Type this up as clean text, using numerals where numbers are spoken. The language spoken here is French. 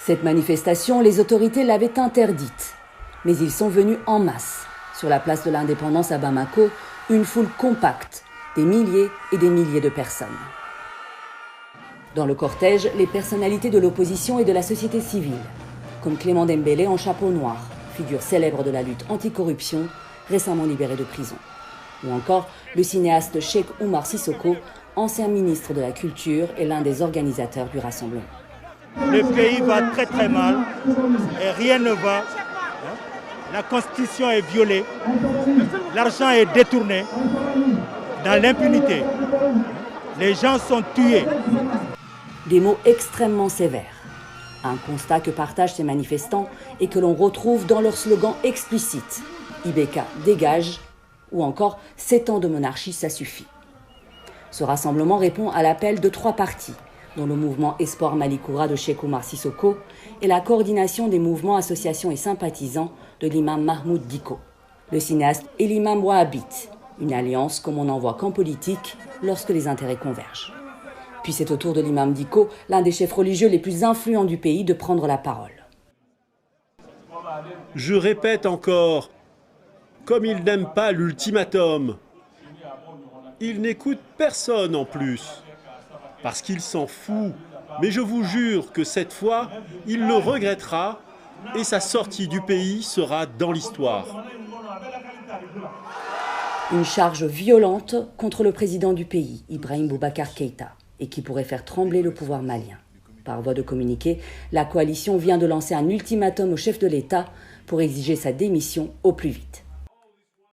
Cette manifestation, les autorités l'avaient interdite. Mais ils sont venus en masse. Sur la place de l'Indépendance à Bamako, une foule compacte, des milliers et des milliers de personnes. Dans le cortège, les personnalités de l'opposition et de la société civile, comme Clément Dembélé en chapeau noir, figure célèbre de la lutte anticorruption, récemment libéré de prison. Ou encore le cinéaste Cheikh Oumar Sissoko, ancien ministre de la Culture et l'un des organisateurs du rassemblement. Le pays va très très mal et rien ne va. La constitution est violée, l'argent est détourné dans l'impunité. Les gens sont tués. Des mots extrêmement sévères. Un constat que partagent ces manifestants et que l'on retrouve dans leur slogan explicite « Ibeka dégage » ou encore « 7 ans de monarchie, ça suffit ». Ce rassemblement répond à l'appel de 3 partis, dont le mouvement Espoir Malikoura de Cheikh Oumar Sissoko et la coordination des mouvements, associations et sympathisants de l'imam Mahmoud Dicko, le cinéaste et l'imam wahhabite, une alliance comme on n'en voit qu'en politique lorsque les intérêts convergent. Puis c'est au tour de l'imam Dicko, l'un des chefs religieux les plus influents du pays, de prendre la parole. Je répète encore, comme il n'aime pas l'ultimatum, il n'écoute personne en plus, parce qu'il s'en fout. Mais je vous jure que cette fois, il le regrettera et sa sortie du pays sera dans l'histoire. Une charge violente contre le président du pays, Ibrahim Boubacar Keïta, et qui pourrait faire trembler le pouvoir malien. Par voie de communiqué, la coalition vient de lancer un ultimatum au chef de l'État pour exiger sa démission au plus vite.